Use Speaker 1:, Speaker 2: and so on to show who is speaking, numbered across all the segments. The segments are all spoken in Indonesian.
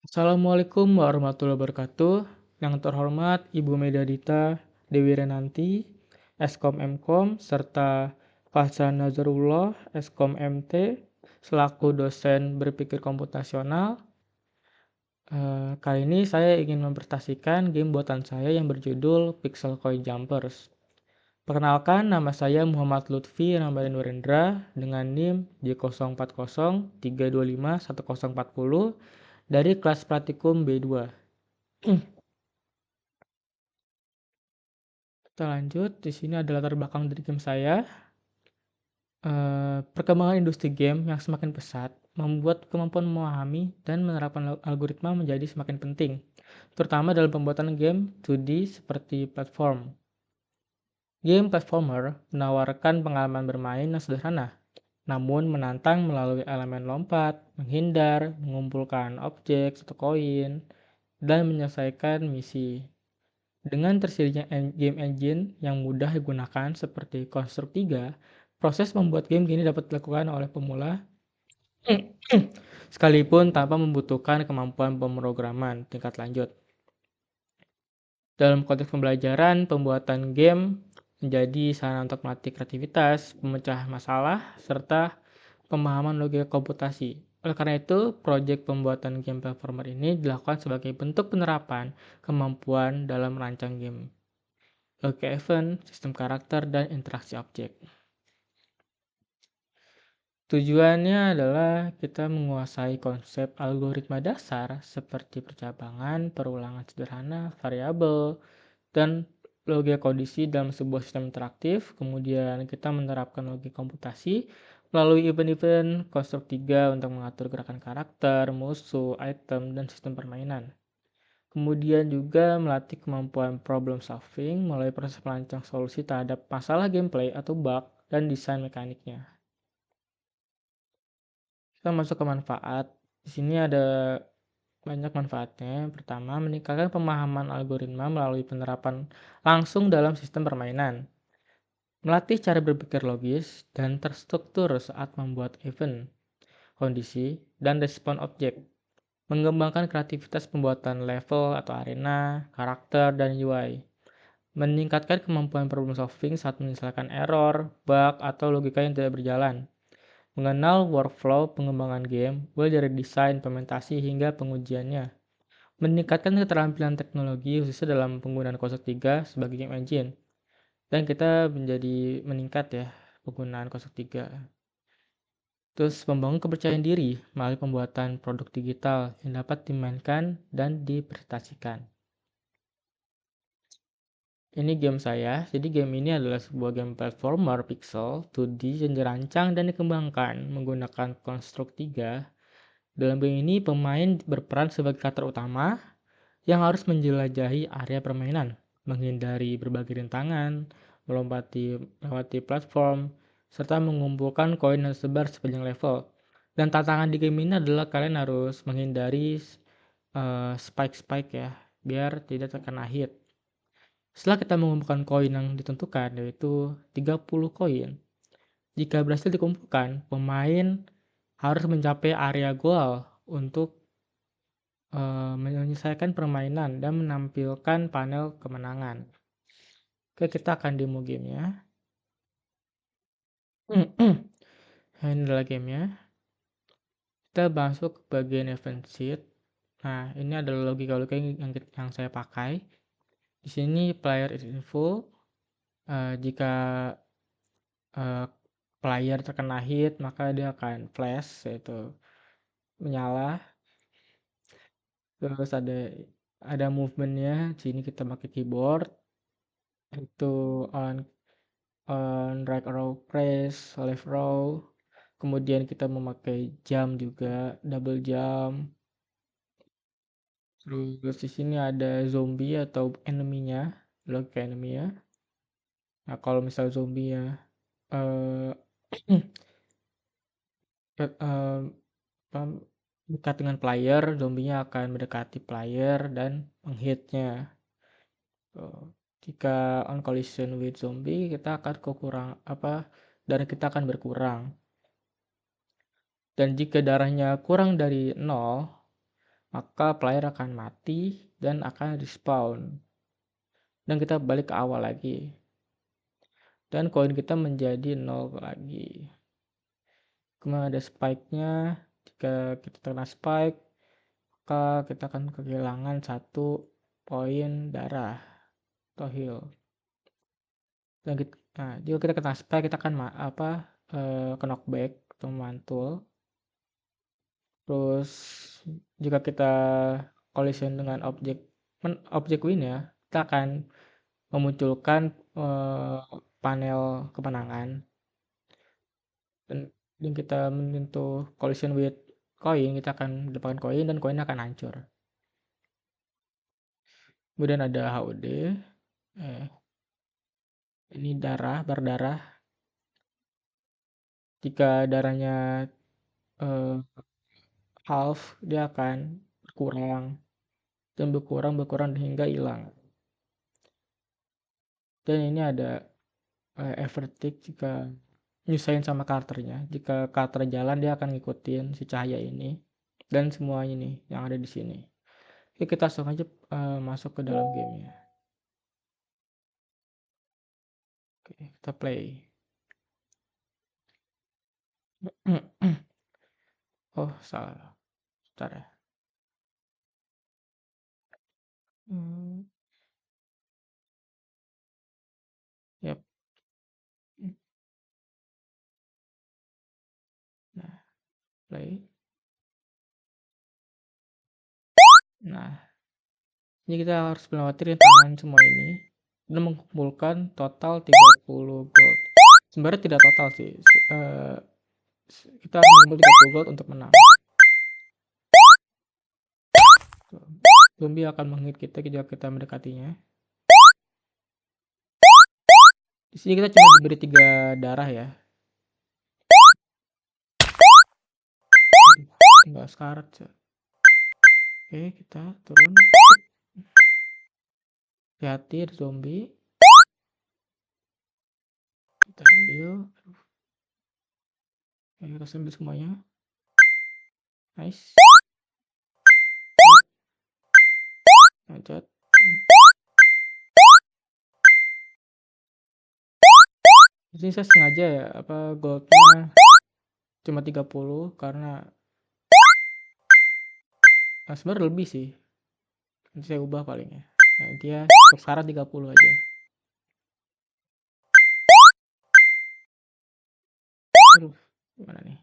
Speaker 1: Assalamualaikum warahmatullahi wabarakatuh. Yang terhormat Ibu Medadita Dewi Renanti, Eskom Mkom, serta Fahsan Nazarullah, Eskom MT, selaku dosen berpikir komputasional. Kali ini saya ingin mempresentasikan game buatan saya yang berjudul Pixel Coin Jumpers. Perkenalkan, nama saya Muhammad Lutfi Ramadhan Nurendra dengan NIM J040325140 dari kelas praktikum B2. Kita lanjut. Di sini ada latar belakang dari game saya. Perkembangan industri game yang semakin pesat membuat kemampuan memahami dan menerapkan algoritma menjadi semakin penting, terutama dalam pembuatan game 2D seperti platform. Game platformer menawarkan pengalaman bermain yang sederhana, namun menantang melalui elemen lompat, menghindar, mengumpulkan objek atau koin, dan menyelesaikan misi. Dengan tersedianya game engine yang mudah digunakan seperti Construct 3, proses membuat game kini dapat dilakukan oleh pemula sekalipun tanpa membutuhkan kemampuan pemrograman tingkat lanjut. Dalam konteks pembelajaran, pembuatan game menjadi sarana untuk melatih kreativitas, pemecahan masalah, serta pemahaman logika komputasi. Oleh karena itu, proyek pembuatan game platformer ini dilakukan sebagai bentuk penerapan kemampuan dalam merancang game. Logika event, sistem karakter, dan interaksi objek. Tujuannya adalah kita menguasai konsep algoritma dasar seperti percabangan, perulangan sederhana, variabel, dan logika kondisi dalam sebuah sistem interaktif. Kemudian kita menerapkan logika komputasi melalui event-event konstruk 3 untuk mengatur gerakan karakter, musuh, item, dan sistem permainan. Kemudian juga melatih kemampuan problem solving melalui proses merancang solusi terhadap masalah gameplay atau bug dan desain mekaniknya. Kita masuk ke manfaat. Di sini ada banyak manfaatnya. Pertama, meningkatkan pemahaman algoritma melalui penerapan langsung dalam sistem permainan. Melatih cara berpikir logis dan terstruktur saat membuat event, kondisi, dan respon objek. Mengembangkan kreativitas pembuatan level atau arena, karakter, dan UI. Meningkatkan kemampuan problem solving saat menyelesaikan error, bug, atau logika yang tidak berjalan. Mengenal workflow pengembangan game, mulai dari desain, implementasi, hingga pengujiannya. Meningkatkan keterampilan teknologi khususnya dalam penggunaan Cosmos 3 sebagai game engine. Dan kita menjadi meningkat ya penggunaan Cosmos 3. Terus membangun kepercayaan diri melalui pembuatan produk digital yang dapat dimainkan dan dipresentasikan. Ini game saya. Jadi game ini adalah sebuah game platformer pixel 2D yang dirancang dan dikembangkan menggunakan Construct 3. Dalam game ini pemain berperan sebagai karakter utama yang harus menjelajahi area permainan, menghindari berbagai rintangan, melewati platform, serta mengumpulkan koin yang tersebar sepanjang level. Dan tantangan di game ini adalah kalian harus menghindari spike-spike ya, biar tidak terkena hit. Setelah kita mengumpulkan koin yang ditentukan, yaitu 30 koin, jika berhasil dikumpulkan, pemain harus mencapai area goal untuk menyelesaikan permainan dan menampilkan panel kemenangan. Oke, kita akan demo gamenya. Ini adalah gamenya. Kita masuk ke bagian event sheet. Nah, ini adalah logika-logika yang saya pakai. Di sini player is info. Jika player terkena hit, maka dia akan flash, yaitu menyala. Terus ada movementnya. Di sini kita pakai keyboard. Itu on right arrow press, left arrow. Kemudian kita memakai jump juga, double jump. Terus di sini ada zombie atau enemy-nya, logika enemy-nya. Nah, kalau misal zombie-nya eh dekat dengan player, zombinya akan mendekati player dan menghitnya. Jika on collision with zombie, kita akan darah kita akan berkurang. Dan jika darahnya kurang dari 0, maka player akan mati dan akan respawn. Dan kita balik ke awal lagi. Dan koin kita menjadi 0 lagi. Kemudian ada spike-nya. Jika kita kena spike, maka kita akan kehilangan 1 poin darah atau heal. Dan jika kita kena spike, kita akan knockback atau mantul. Terus jika kita collision dengan objek win ya, kita akan memunculkan panel kemenangan. Dan kita menyentuh collision with koin, kita akan mendapatkan koin dan koin akan hancur. Kemudian ada HUD. Ini berdarah. Jika darahnya half, dia akan berkurang dan berkurang hingga hilang. Dan ini ada evertick jika nyusahin sama karakternya. Jika karakter jalan, dia akan ngikutin si cahaya ini dan semua ini yang ada di sini. Oke, kita langsung aja masuk ke dalam gamenya. Oke, kita play. Oh, salah. Bentar ya. Yap. Nah, play. Nah, ini kita harus melewati rintangan semua ini dan mengumpulkan total 30 gold. Sebenarnya tidak total sih. Kita harus mengumpulkan 30 gold untuk menang. Zombie akan menghit kita jika kita mendekatinya. Di sini kita cuma diberi 3 darah ya. Enggak sekarat. Oke, kita turun. Hati-hati ada zombie. Kita ambil. Kita ambil semuanya. Nice. Lanjut. Di sini saya sengaja ya goldnya cuma 30 karena sebenarnya lebih sih. Nanti saya ubah paling ya. Nah, dia untuk syarat 30 aja. Aduh, gimana nih?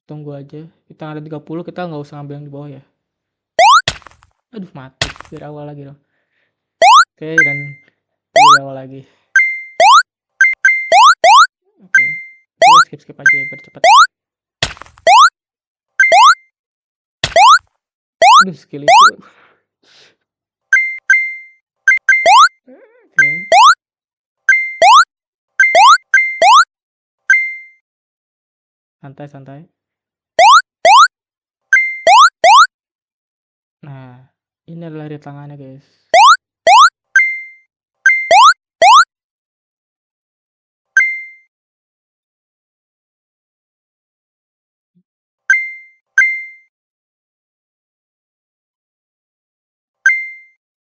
Speaker 1: Tunggu aja. Kita ada 30, kita nggak usah ambil yang di bawah ya. Aduh, mati. Dari awal lagi dong. Oke, dan dari awal lagi. Oke. Kita skip aja ya, biar cepet. Aduh, skill itu. Oke. Santai. Nah, ini adalah rintangannya guys.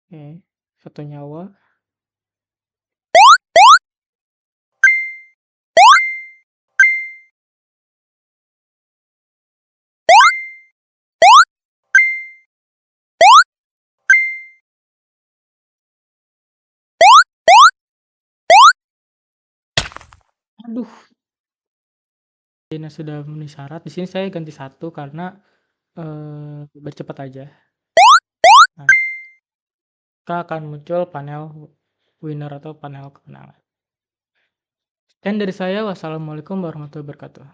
Speaker 1: Oke, 1 nyawa. Aduh. Ini sudah memenuhi syarat. Di sini saya ganti 1 karena bercepat aja. Nah, maka akan muncul panel winner atau panel kemenangan. Sekian dari saya. Wassalamualaikum warahmatullahi wabarakatuh.